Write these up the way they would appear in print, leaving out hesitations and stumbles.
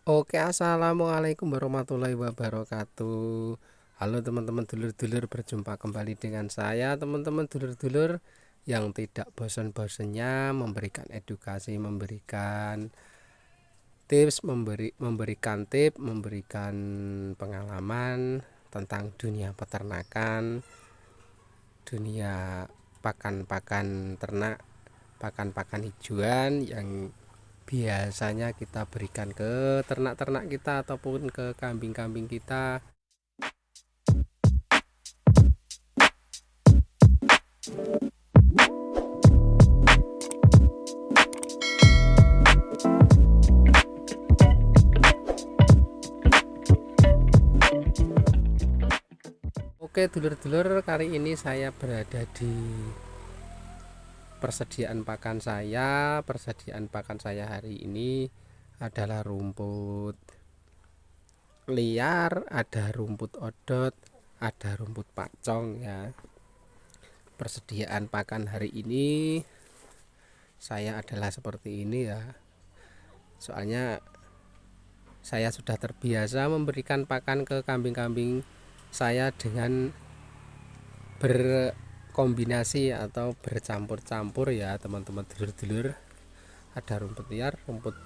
Oke, assalamualaikum warahmatullahi wabarakatuh. Halo teman-teman dulur-dulur, berjumpa kembali dengan saya, teman-teman dulur-dulur yang tidak bosan-bosannya memberikan edukasi, memberikan tips, memberikan pengalaman tentang dunia peternakan, dunia pakan-pakan ternak, pakan-pakan hijauan yang biasanya kita berikan ke ternak-ternak kita ataupun ke kambing-kambing kita. Oke dulur-dulur, kali ini saya berada di persediaan pakan saya hari ini adalah rumput liar, ada rumput odot, ada rumput pacong ya. Persediaan pakan hari ini saya adalah seperti ini ya, soalnya saya sudah terbiasa memberikan pakan ke kambing-kambing saya dengan berkombinasi atau bercampur-campur ya teman-teman dulur-dulur. Ada rumput liar, rumput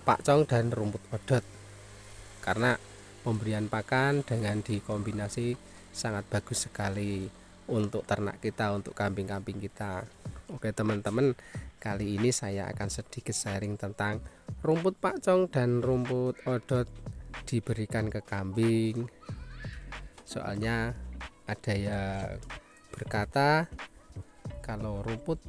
pacong, dan rumput odot. Karena pemberian pakan dengan dikombinasi sangat bagus sekali untuk ternak kita, untuk kambing-kambing kita. Oke teman-teman, kali ini saya akan sedikit sharing tentang rumput pacong dan rumput odot diberikan ke kambing. Soalnya ada yang berkata kalau rumput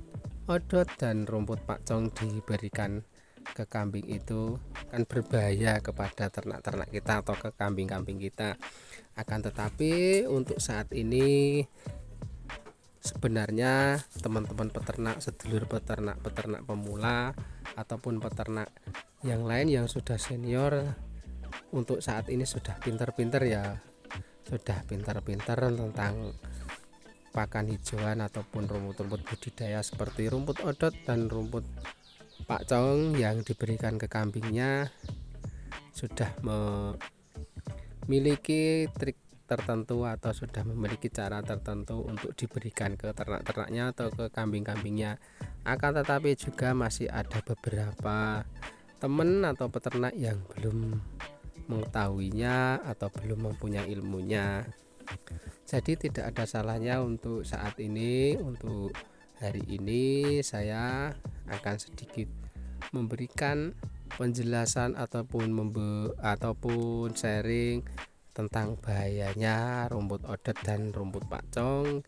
odot dan rumput pacong diberikan ke kambing itu kan berbahaya kepada ternak-ternak kita atau ke kambing-kambing kita. Akan tetapi untuk saat ini sebenarnya teman-teman peternak, sedulur peternak pemula ataupun peternak yang lain yang sudah senior, untuk saat ini sudah pintar-pintar ya, sudah pintar-pintar tentang pakan hijauan ataupun rumput-rumput budidaya seperti rumput odot dan rumput pacong yang diberikan ke kambingnya. Sudah memiliki trik tertentu atau sudah memiliki cara tertentu untuk diberikan ke ternak-ternaknya atau ke kambing-kambingnya. Akan tetapi juga masih ada beberapa teman atau peternak yang belum mengetahuinya atau belum mempunyai ilmunya. Jadi tidak ada salahnya untuk saat ini, untuk hari ini saya akan sedikit memberikan penjelasan ataupun sharing tentang bahayanya rumput odot dan rumput pacong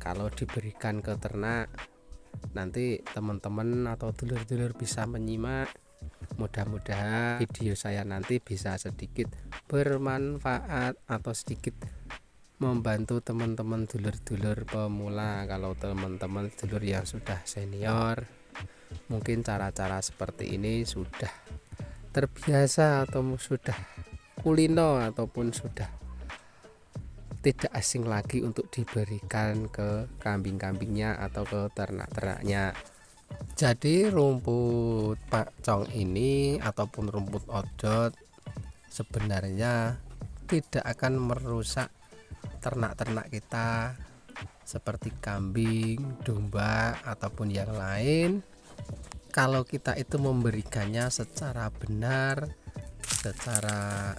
kalau diberikan ke ternak. Nanti teman-teman atau dulur-dulur bisa menyimak. Mudah-mudahan video saya nanti bisa sedikit bermanfaat atau sedikit membantu teman-teman dulur-dulur pemula. Kalau teman-teman dulur yang sudah senior, mungkin cara-cara seperti ini sudah terbiasa atau sudah kulino ataupun sudah tidak asing lagi untuk diberikan ke kambing-kambingnya atau ke ternak-ternaknya. Jadi rumput pacong ini ataupun rumput odot sebenarnya tidak akan merusak ternak-ternak kita seperti kambing, domba ataupun yang lain kalau kita itu memberikannya secara benar, secara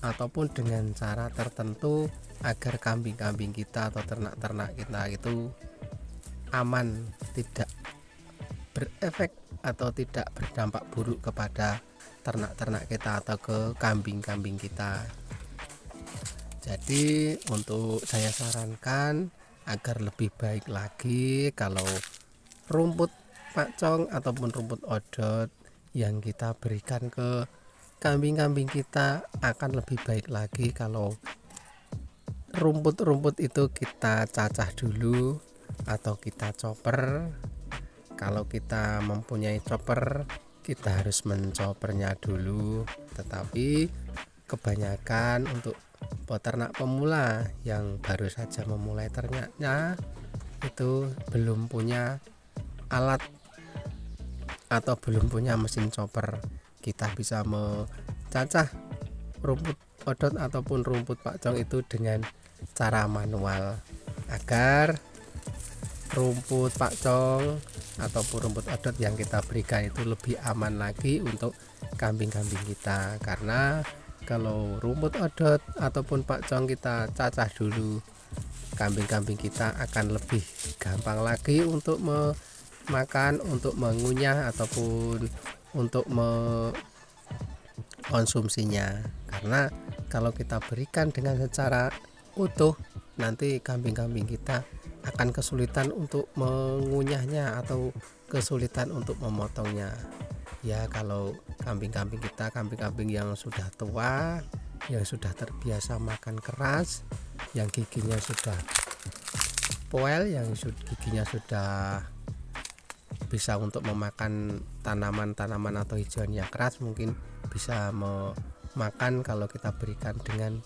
ataupun dengan cara tertentu agar kambing-kambing kita atau ternak-ternak kita itu aman, tidak berefek atau tidak berdampak buruk kepada ternak-ternak kita atau ke kambing-kambing kita. Jadi untuk saya sarankan agar lebih baik lagi kalau rumput pacong ataupun rumput odot yang kita berikan ke kambing-kambing kita akan lebih baik lagi kalau rumput-rumput itu kita cacah dulu atau kita chopper. Kalau kita mempunyai chopper, kita harus mencopernya dulu. Tetapi kebanyakan untuk peternak pemula yang baru saja memulai ternaknya itu belum punya alat atau belum punya mesin chopper, kita bisa mencacah rumput odot ataupun rumput pakcong itu dengan cara manual, agar rumput pakcong ataupun rumput odot yang kita berikan itu lebih aman lagi untuk kambing-kambing kita. Karena kalau rumput odot ataupun pakcong kita cacah dulu, kambing-kambing kita akan lebih gampang lagi untuk memakan, untuk mengunyah ataupun untuk mengkonsumsinya. Karena kalau kita berikan dengan secara utuh, nanti kambing-kambing kita akan kesulitan untuk mengunyahnya atau kesulitan untuk memotongnya. Ya, kalau kambing-kambing kita kambing-kambing yang sudah tua, yang sudah terbiasa makan keras, yang giginya sudah poel, yang giginya sudah bisa untuk memakan tanaman-tanaman atau hijauan yang keras, mungkin bisa memakan kalau kita berikan dengan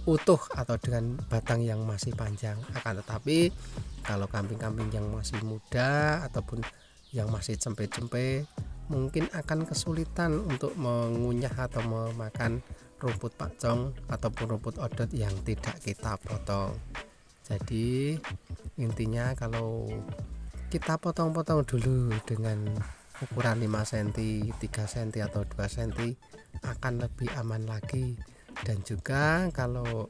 utuh atau dengan batang yang masih panjang. Akan tetapi kalau kambing-kambing yang masih muda ataupun yang masih cempe-cempe, mungkin akan kesulitan untuk mengunyah atau memakan rumput pakcong ataupun rumput odot yang tidak kita potong. Jadi intinya kalau kita potong-potong dulu dengan ukuran 5 cm, 3 cm atau 2 cm akan lebih aman lagi. Dan juga kalau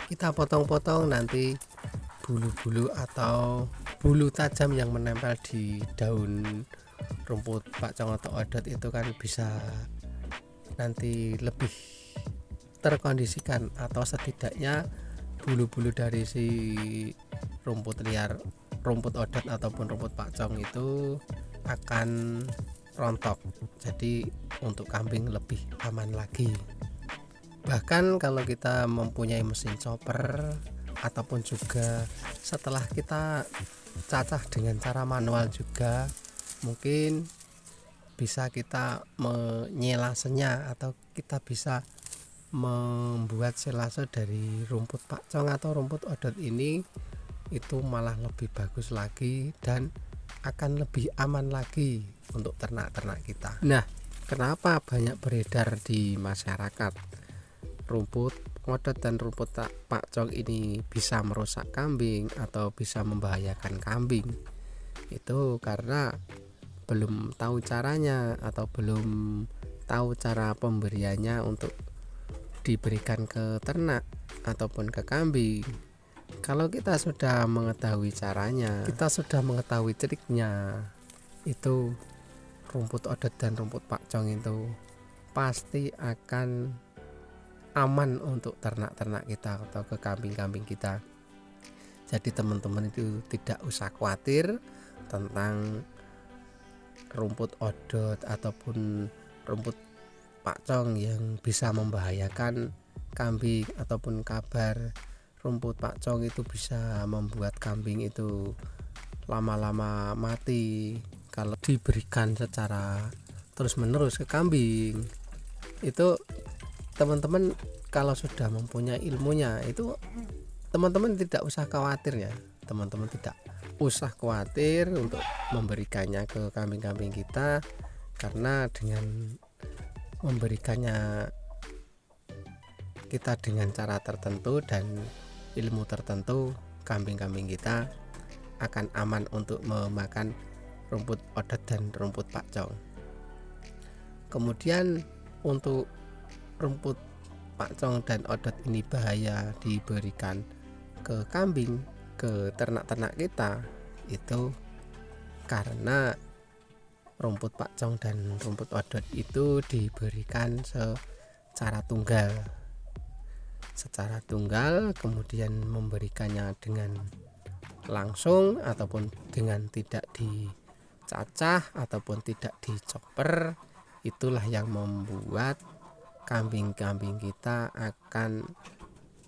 kita potong-potong, nanti bulu-bulu atau bulu tajam yang menempel di daun rumput pakcong atau odot itu kan bisa nanti lebih terkondisikan, atau setidaknya bulu-bulu dari si rumput liar, rumput odot ataupun rumput pakcong itu akan rontok. Jadi untuk kambing lebih aman lagi. Bahkan kalau kita mempunyai mesin chopper ataupun juga setelah kita cacah dengan cara manual juga, mungkin bisa kita menyelasenya atau kita bisa membuat selase dari rumput pakcong atau rumput odot ini, itu malah lebih bagus lagi dan akan lebih aman lagi untuk ternak-ternak kita. Nah, kenapa banyak beredar di masyarakat rumput odot dan rumput pakcong ini bisa merusak kambing atau bisa membahayakan kambing? Itu karena belum tahu caranya atau belum tahu cara pemberiannya untuk diberikan ke ternak ataupun ke kambing. Kalau kita sudah mengetahui caranya, kita sudah mengetahui triknya, itu rumput odot dan rumput pakcong itu pasti akan aman untuk ternak-ternak kita atau ke kambing-kambing kita. Jadi teman-teman itu tidak usah khawatir tentang rumput odot ataupun rumput pakcong yang bisa membahayakan kambing, ataupun kabar rumput pakcong itu bisa membuat kambing itu lama-lama mati kalau diberikan secara terus-menerus ke kambing. Itu teman-teman kalau sudah mempunyai ilmunya, itu teman-teman tidak usah khawatir ya. Teman-teman tidak usah khawatir untuk memberikannya ke kambing-kambing kita, karena dengan memberikannya kita dengan cara tertentu dan ilmu tertentu, kambing-kambing kita akan aman untuk memakan rumput odot dan rumput pakcong. Kemudian untuk rumput pakcong dan odot ini bahaya diberikan ke kambing, ke ternak-ternak kita, itu karena rumput pakcong dan rumput odot itu diberikan secara tunggal, kemudian memberikannya dengan langsung ataupun dengan tidak dicacah ataupun tidak dicoper. Itulah yang membuat kambing-kambing kita akan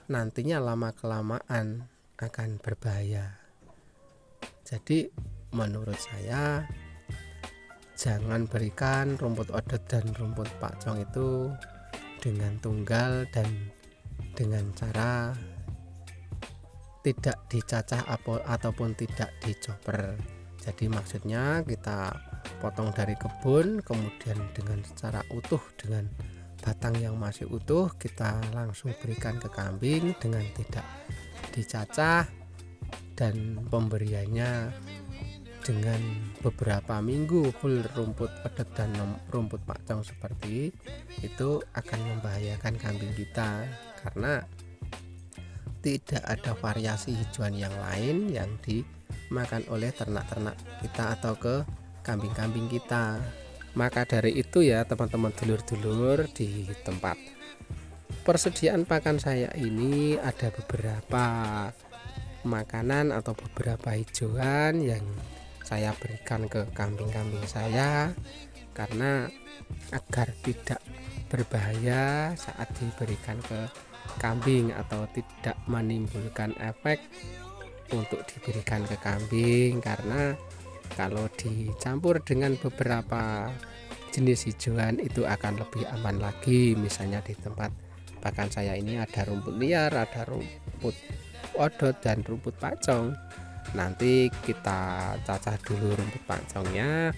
nantinya lama kelamaan akan berbahaya. Jadi menurut saya jangan berikan rumput odot dan rumput pakcong itu dengan tunggal dan dengan cara tidak dicacah ataupun tidak dicoper. Jadi maksudnya kita potong dari kebun, kemudian dengan secara utuh, dengan batang yang masih utuh kita langsung berikan ke kambing dengan tidak dicacah, dan pemberiannya dengan beberapa minggu full rumput padat dan rumput pakcong seperti itu akan membahayakan kambing kita, karena tidak ada variasi hijauan yang lain yang dimakan oleh ternak-ternak kita atau ke kambing-kambing kita. Maka dari itu ya teman-teman dulur-dulur, di tempat persediaan pakan saya ini ada beberapa makanan atau beberapa hijauan yang saya berikan ke kambing-kambing saya, karena agar tidak berbahaya saat diberikan ke kambing atau tidak menimbulkan efek untuk diberikan ke kambing. Karena kalau dicampur dengan beberapa jenis hijauan itu akan lebih aman lagi. Misalnya di tempat pakan saya ini ada rumput liar, ada rumput odot dan rumput pakcong. Nanti kita cacah dulu rumput pakcongnya,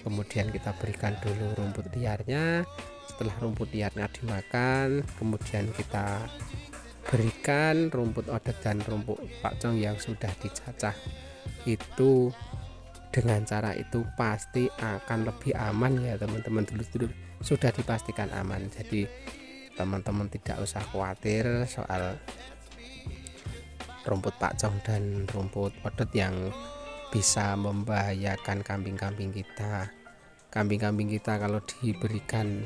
kemudian kita berikan dulu rumput liarnya. Setelah rumput liarnya dimakan, kemudian kita berikan rumput odot dan rumput pakcong yang sudah dicacah. Itu dengan cara itu pasti akan lebih aman ya teman-teman dulur-dulur, sudah dipastikan aman. Jadi teman-teman tidak usah khawatir soal rumput pakcong dan rumput odot yang bisa membahayakan kambing-kambing kita. Kambing-kambing kita kalau diberikan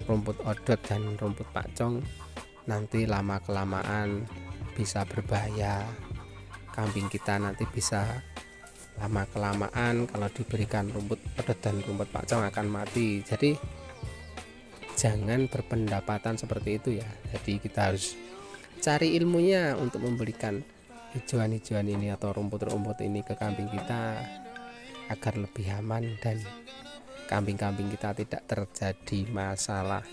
rumput odot dan rumput pakcong nanti lama kelamaan bisa berbahaya. Kambing kita nanti bisa lama kelamaan kalau diberikan rumput odot dan rumput pakcong akan mati. Jadi jangan berpendapatan seperti itu ya. Jadi kita harus cari ilmunya untuk memberikan hijauan-hijauan ini atau rumput-rumput ini ke kambing kita agar lebih aman dan kambing-kambing kita tidak terjadi masalah.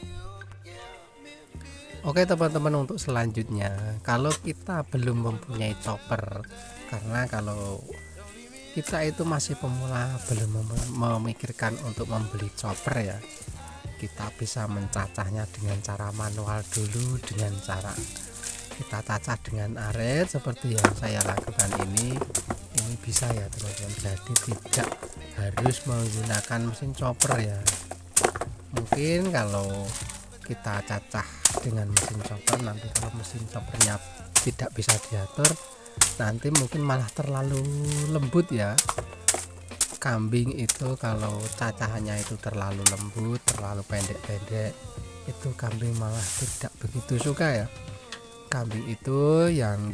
Oke teman-teman, untuk selanjutnya kalau kita belum mempunyai chopper, karena kalau kita itu masih pemula belum memikirkan untuk membeli chopper ya, kita bisa mencacahnya dengan cara manual dulu, dengan cara kita cacah dengan arit seperti yang saya lakukan ini bisa ya teman-teman. Jadi tidak harus menggunakan mesin chopper ya. Mungkin kalau kita cacah dengan mesin chopper, nanti kalau mesin choppernya tidak bisa diatur, nanti mungkin malah terlalu lembut ya. Kambing itu kalau cacahannya itu terlalu lembut, terlalu pendek-pendek, itu kambing malah tidak begitu suka ya. Kambing itu yang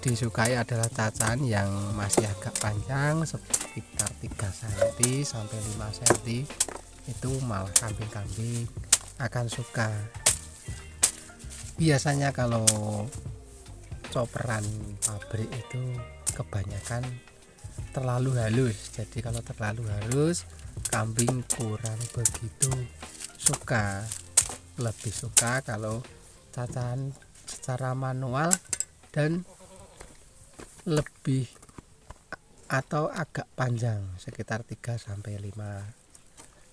disukai adalah cacahan yang masih agak panjang, sekitar 3 cm sampai 5 cm. Itu malah kambing-kambing akan suka. Biasanya kalau chopperan pabrik itu kebanyakan terlalu halus. Jadi kalau terlalu halus, kambing kurang begitu suka. Lebih suka kalau cacahan secara manual dan lebih atau agak panjang sekitar 3-5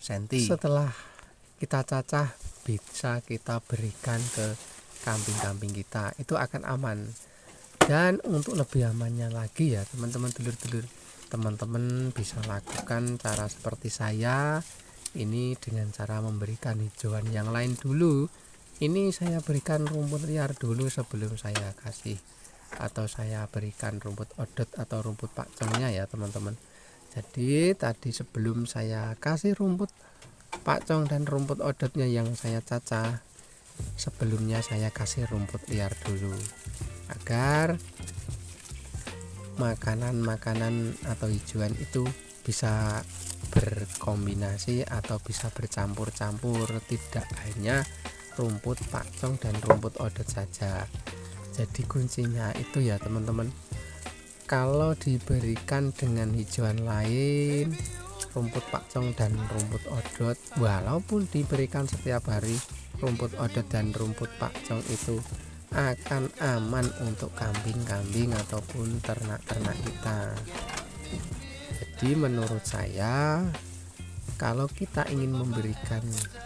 cm. Setelah kita cacah bisa kita berikan ke kambing-kambing kita, itu akan aman. Dan untuk lebih amannya lagi ya teman-teman dulur-dulur, teman-teman bisa lakukan cara seperti saya ini dengan cara memberikan hijauan yang lain dulu. Ini saya berikan rumput liar dulu sebelum saya kasih atau saya berikan rumput odot atau rumput pakcongnya ya teman-teman. Jadi tadi sebelum saya kasih rumput pakcong dan rumput odotnya yang saya cacah, sebelumnya saya kasih rumput liar dulu agar makanan-makanan atau hijauan itu bisa berkombinasi atau bisa bercampur-campur, tidak hanya rumput pakcong dan rumput odot saja. Jadi kuncinya itu ya teman-teman, kalau diberikan dengan hijauan lain, rumput pakcong dan rumput odot, walaupun diberikan setiap hari rumput odot dan rumput pakcong itu akan aman untuk kambing-kambing ataupun ternak-ternak kita. Jadi menurut saya, kalau kita ingin memberikan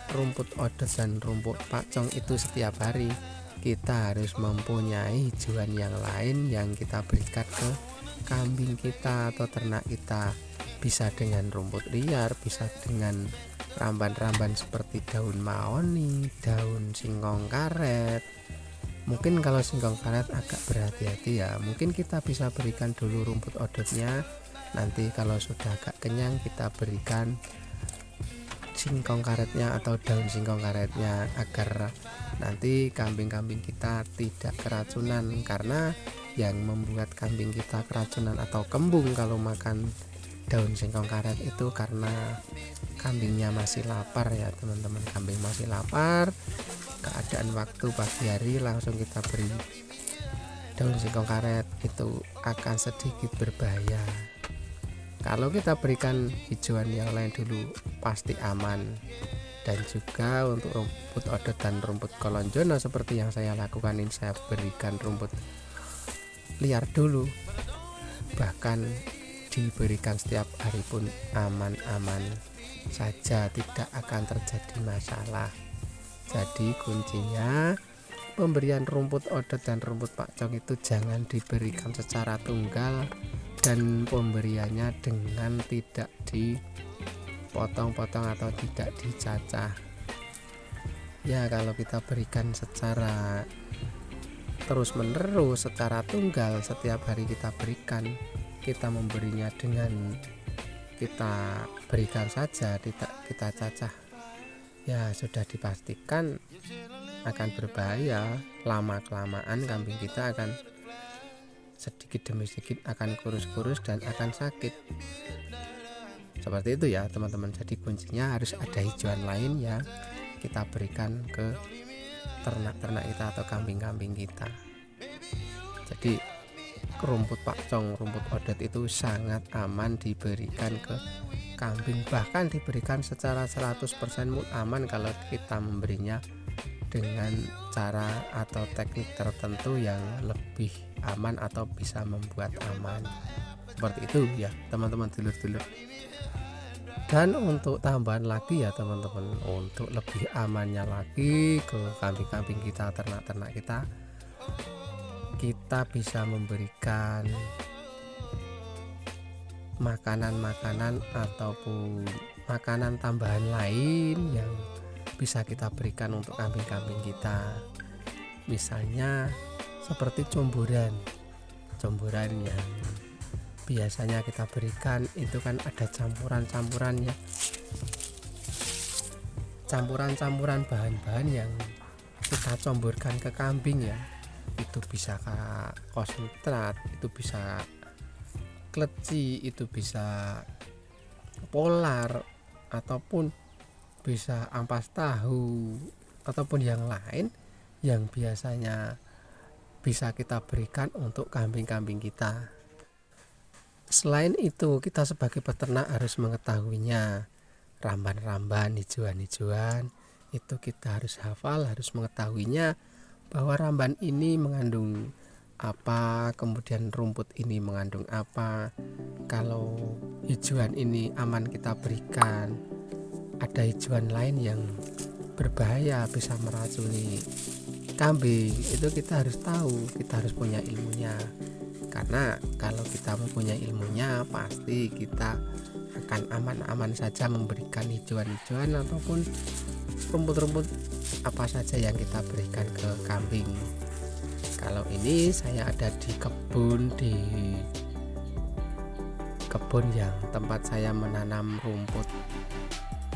rumput odot dan rumput pakcong itu setiap hari, kita harus mempunyai hijauan yang lain yang kita berikan ke kambing kita atau ternak kita. Bisa dengan rumput liar, bisa dengan ramban-ramban seperti daun mahoni, daun singkong karet. Mungkin kalau singkong karet agak berhati-hati ya, mungkin kita bisa berikan dulu rumput odotnya, nanti kalau sudah agak kenyang kita berikan singkong karetnya atau daun singkong karetnya, agar nanti kambing-kambing kita tidak keracunan. Karena yang membuat kambing kita keracunan atau kembung kalau makan daun singkong karet itu karena kambingnya masih lapar ya teman-teman. Kambing masih lapar, keadaan waktu pagi hari langsung kita beri daun singkong karet, itu akan sedikit berbahaya. Kalau kita berikan hijauan yang lain dulu pasti aman. Dan juga untuk rumput odot dan rumput kolonjono seperti yang saya lakukan ini, saya berikan rumput liar dulu, bahkan diberikan setiap hari pun aman-aman saja, tidak akan terjadi masalah. Jadi kuncinya, pemberian rumput odot dan rumput pakcong itu jangan diberikan secara tunggal, dan pemberiannya dengan tidak dipotong-potong atau tidak dicacah ya. Kalau kita berikan secara terus menerus, secara tunggal, setiap hari kita berikan, kita memberinya dengan kita berikan saja, tidak kita cacah ya, sudah dipastikan akan berbahaya. Lama-kelamaan kambing kita akan sedikit demi sedikit akan kurus-kurus dan akan sakit. Seperti itu ya teman-teman. Jadi kuncinya harus ada hijauan lain yang kita berikan ke ternak-ternak kita atau kambing-kambing kita. Jadi rumput pakcong, rumput odot itu sangat aman diberikan ke kambing, bahkan diberikan secara 100% aman kalau kita memberinya dengan cara atau teknik tertentu yang lebih aman atau bisa membuat aman. Seperti itu ya teman-teman, dulur-dulur. Dan untuk tambahan lagi ya teman-teman, untuk lebih amannya lagi ke kambing-kambing kita, ternak-ternak kita, kita bisa memberikan makanan-makanan ataupun makanan tambahan lain yang bisa kita berikan untuk kambing-kambing kita. Misalnya seperti comboran yang biasanya kita berikan itu kan ada campuran-campuran ya, campuran-campuran bahan-bahan yang kita comborkan ke kambing ya. Itu bisa konsentrat, itu bisa kleci, itu bisa polar, ataupun bisa ampas tahu, ataupun yang lain yang biasanya bisa kita berikan untuk kambing-kambing kita. Selain itu, kita sebagai peternak harus mengetahuinya. Ramban-ramban, hijauan-hijauan itu kita harus hafal, harus mengetahuinya, bahwa ramban ini mengandung apa, kemudian rumput ini mengandung apa. Kalau hijauan ini aman kita berikan, ada hijauan lain yang berbahaya bisa meracuni kambing, itu kita harus tahu, kita harus punya ilmunya. Karena kalau kita mempunyai ilmunya, pasti kita akan aman-aman saja memberikan hijauan-hijauan ataupun rumput-rumput apa saja yang kita berikan ke kambing. Kalau ini saya ada di kebun yang tempat saya menanam rumput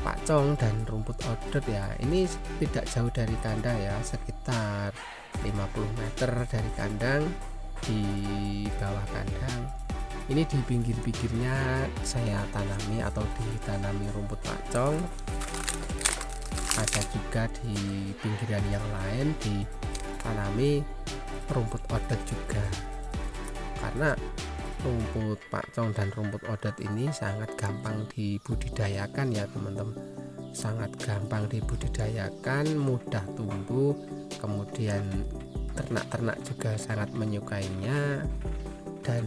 pakcong dan rumput odot ya. Ini tidak jauh dari kandang ya, sekitar 50 meter dari kandang, di bawah kandang. Ini di pinggir-pinggirnya saya tanami atau ditanami rumput pakcong. Ada juga di pinggiran yang lain ditanami rumput odot juga. Karena rumput pakcong dan rumput odot ini sangat gampang dibudidayakan ya teman-teman, sangat gampang dibudidayakan, mudah tumbuh, kemudian ternak-ternak juga sangat menyukainya, dan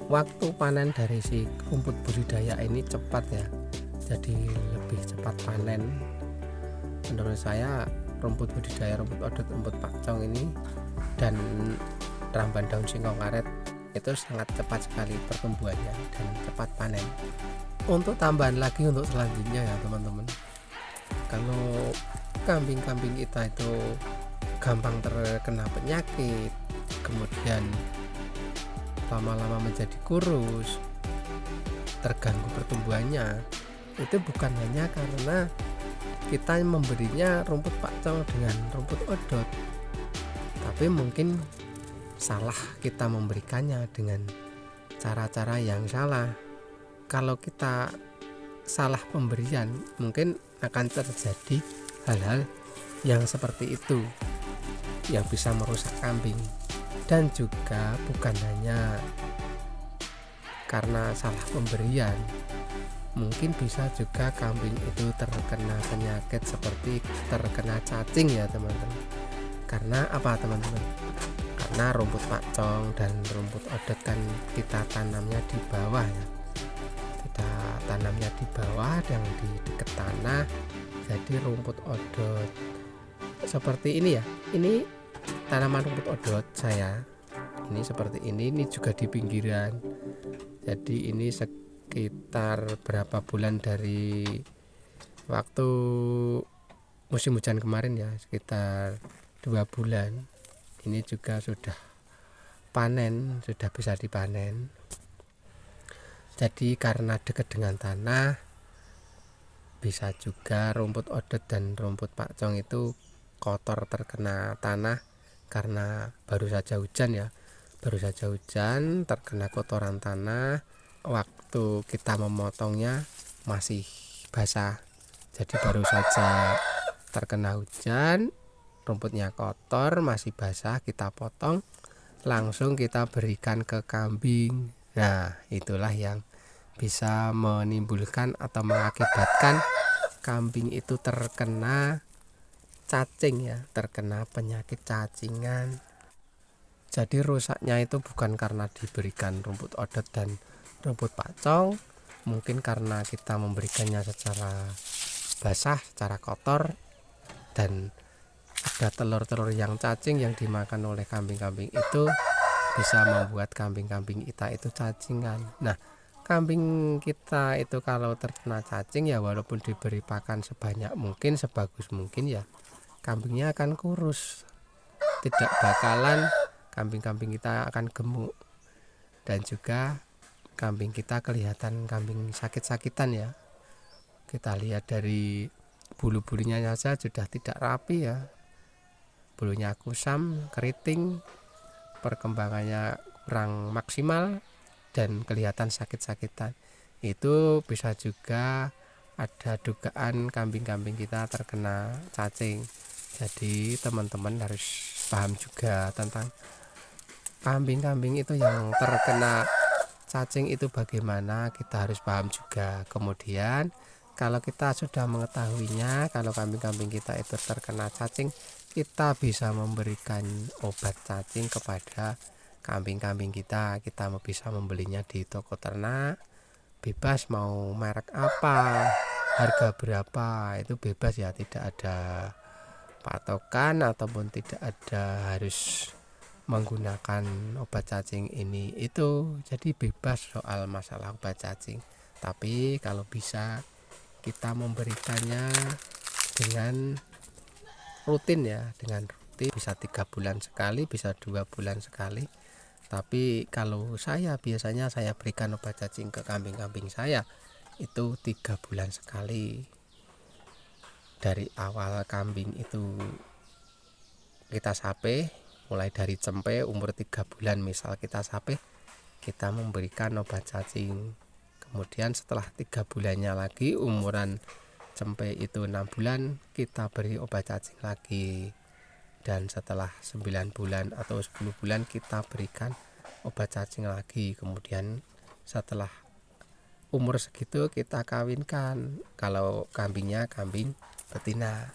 waktu panen dari si rumput budidaya ini cepat ya, jadi lebih cepat panen. Menurut saya rumput budidaya, rumput odot, rumput pakcong ini dan ramban daun singkong karet itu sangat cepat sekali pertumbuhannya dan cepat panen. Untuk tambahan lagi untuk selanjutnya ya teman-teman, kalau kambing-kambing kita itu gampang terkena penyakit, kemudian lama-lama menjadi kurus, terganggu pertumbuhannya, itu bukan hanya karena kita memberinya rumput pakcong dengan rumput odot, tapi mungkin salah kita memberikannya dengan cara-cara yang salah. Kalau kita salah pemberian, mungkin akan terjadi hal-hal yang seperti itu yang bisa merusak kambing. Dan juga bukan hanya karena salah pemberian, mungkin bisa juga kambing itu terkena penyakit seperti terkena cacing ya teman-teman. Karena apa teman-teman? Karena rumput pakcong dan rumput odot kan kita tanamnya di bawah ya, kita tanamnya di bawah dan di dekat tanah. Jadi rumput odot seperti ini ya, ini tanaman rumput odot saya ini seperti ini juga di pinggiran. Jadi ini sekitar berapa bulan dari waktu musim hujan kemarin ya, sekitar 2 bulan. Ini juga sudah panen, sudah bisa dipanen. Jadi karena dekat dengan tanah, bisa juga rumput odot dan rumput pakcong itu kotor terkena tanah karena baru saja hujan ya, baru saja hujan terkena kotoran tanah. Waktu kita memotongnya masih basah, jadi baru saja terkena hujan, rumputnya kotor masih basah, kita potong langsung kita berikan ke kambing. Nah itulah yang bisa menimbulkan atau mengakibatkan kambing itu terkena cacing ya, terkena penyakit cacingan. Jadi rusaknya itu bukan karena diberikan rumput odot dan rumput pakcong, mungkin karena kita memberikannya secara basah, secara kotor, dan ada telur-telur yang cacing yang dimakan oleh kambing-kambing itu bisa membuat kambing-kambing kita itu cacingan. Nah kambing kita itu kalau terkena cacing ya, walaupun diberi pakan sebanyak mungkin, sebagus mungkin ya, kambingnya akan kurus, tidak bakalan kambing-kambing kita akan gemuk. Dan juga kambing kita kelihatan kambing sakit-sakitan ya, kita lihat dari bulu-bulunya saja sudah tidak rapi ya, bulunya kusam, keriting, perkembangannya kurang maksimal dan kelihatan sakit-sakitan. Itu bisa juga ada dugaan kambing-kambing kita terkena cacing. Jadi teman-teman harus paham juga tentang kambing-kambing itu yang terkena cacing itu bagaimana, kita harus paham juga. Kemudian kalau kita sudah mengetahuinya, kalau kambing-kambing kita itu terkena cacing, kita bisa memberikan obat cacing kepada kambing-kambing kita. Kita bisa membelinya di toko ternak, bebas mau merek apa, harga berapa, itu bebas ya, tidak ada patokan ataupun tidak ada harus menggunakan obat cacing ini itu. Jadi bebas soal masalah obat cacing, tapi kalau bisa kita memberikannya dengan rutin ya, dengan rutin, bisa 3 bulan sekali, bisa 2 bulan sekali. Tapi kalau saya biasanya saya berikan obat cacing ke kambing-kambing saya itu 3 bulan sekali. Dari awal kambing itu kita sape, mulai dari cempe umur 3 bulan misal kita sape, kita memberikan obat cacing. Kemudian setelah 3 bulannya lagi, umuran cempe itu 6 bulan, kita beri obat cacing lagi. Dan setelah 9 bulan atau 10 bulan kita berikan obat cacing lagi. Kemudian setelah umur segitu kita kawinkan, kalau kambingnya kambing betina.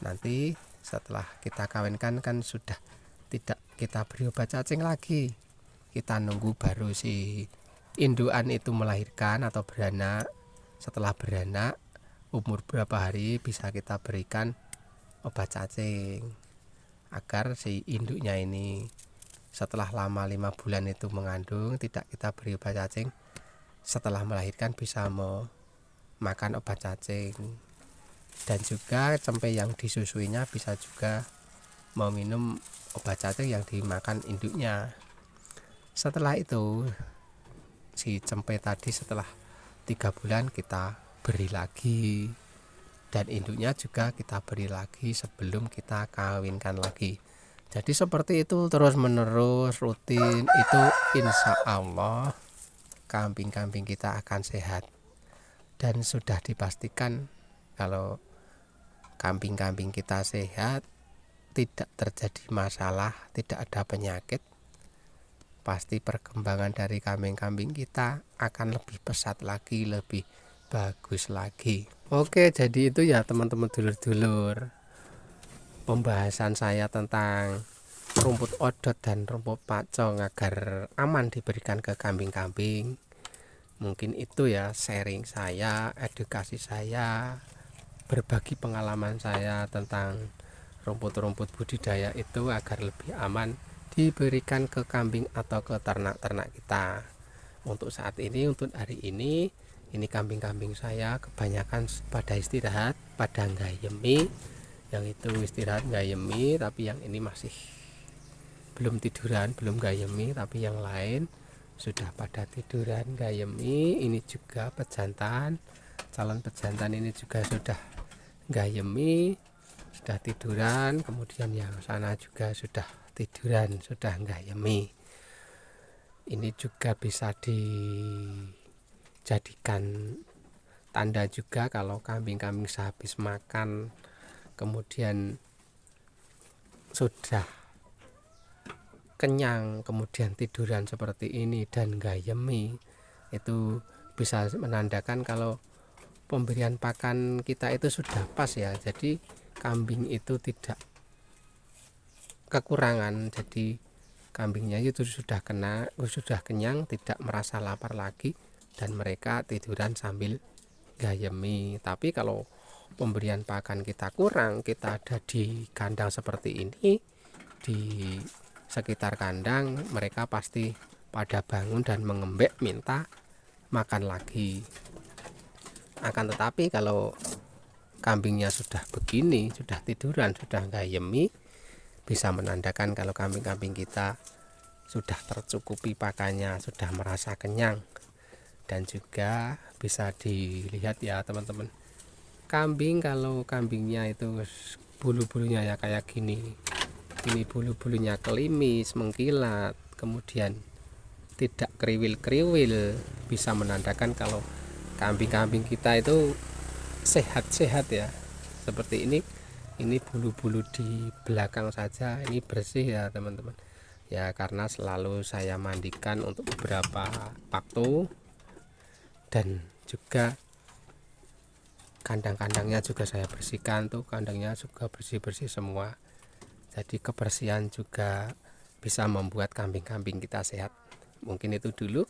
Nanti setelah kita kawinkan kan sudah tidak kita beri obat cacing lagi, kita nunggu baru si indukan itu melahirkan atau beranak. Setelah beranak umur berapa hari bisa kita berikan obat cacing agar si induknya ini setelah lama 5 bulan itu mengandung, tidak kita beri obat cacing, setelah melahirkan bisa makan obat cacing. Dan juga cempe yang disusuinya bisa juga mau minum obat cacing yang dimakan induknya. Setelah itu si cempe tadi setelah 3 bulan kita beri lagi, dan induknya juga kita beri lagi sebelum kita kawinkan lagi. Jadi seperti itu terus menerus rutin, itu insya Allah kambing-kambing kita akan sehat. Dan sudah dipastikan kalau kambing-kambing kita sehat, tidak terjadi masalah, tidak ada penyakit, pasti perkembangan dari kambing-kambing kita akan lebih pesat lagi, lebih bagus lagi. Oke, jadi itu ya teman-teman dulur-dulur, pembahasan saya tentang rumput odot dan rumput pacong agar aman diberikan ke kambing-kambing. Mungkin itu ya sharing saya, edukasi saya, berbagi pengalaman saya tentang rumput-rumput budidaya itu agar lebih aman diberikan ke kambing atau ke ternak-ternak kita. Untuk saat ini, untuk hari ini kambing-kambing saya kebanyakan pada istirahat, pada gayemi. Yang itu istirahat gayemi, tapi yang ini masih belum tiduran, belum gayemi, tapi yang lain sudah pada tiduran gayemi. Ini juga pejantan, calon pejantan ini juga sudah gayemi, sudah tiduran. Kemudian yang sana juga sudah tiduran, sudah gayemi. Ini juga bisa dijadikan tanda juga kalau kambing-kambing sehabis makan kemudian sudah kenyang, kemudian tiduran seperti ini dan gayemi, itu bisa menandakan kalau pemberian pakan kita itu sudah pas ya. Jadi kambing itu tidak kekurangan, jadi kambingnya itu sudah kenyang, tidak merasa lapar lagi, dan mereka tiduran sambil gayemi. Tapi kalau pemberian pakan kita kurang, kita ada di kandang seperti ini, di sekitar kandang, mereka pasti pada bangun dan mengembek minta makan lagi. Akan tetapi kalau kambingnya sudah begini, sudah tiduran, sudah gayemi, bisa menandakan kalau kambing-kambing kita sudah tercukupi pakannya, sudah merasa kenyang. Dan juga bisa dilihat ya teman-teman, kambing kalau kambingnya itu bulu-bulunya ya kayak gini, ini bulu-bulunya kelimis, mengkilat, kemudian tidak kriwil-kriwil, bisa menandakan kalau kambing-kambing kita itu sehat-sehat ya. Seperti ini bulu-bulu di belakang saja ini bersih ya teman-teman ya, karena selalu saya mandikan untuk beberapa waktu, dan juga kandang-kandangnya juga saya bersihkan tuh, kandangnya juga bersih-bersih semua. Jadi kebersihan juga bisa membuat kambing-kambing kita sehat. Mungkin itu dulu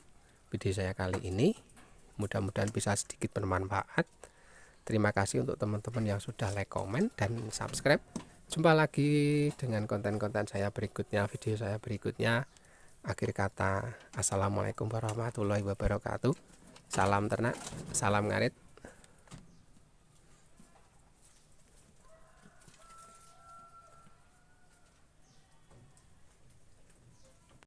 video saya kali ini, mudah-mudahan bisa sedikit bermanfaat. Terima kasih untuk teman-teman yang sudah like, komen, dan subscribe. Jumpa lagi dengan konten-konten saya berikutnya, video saya berikutnya. Akhir kata, assalamualaikum warahmatullahi wabarakatuh. Salam ternak, salam ngarit.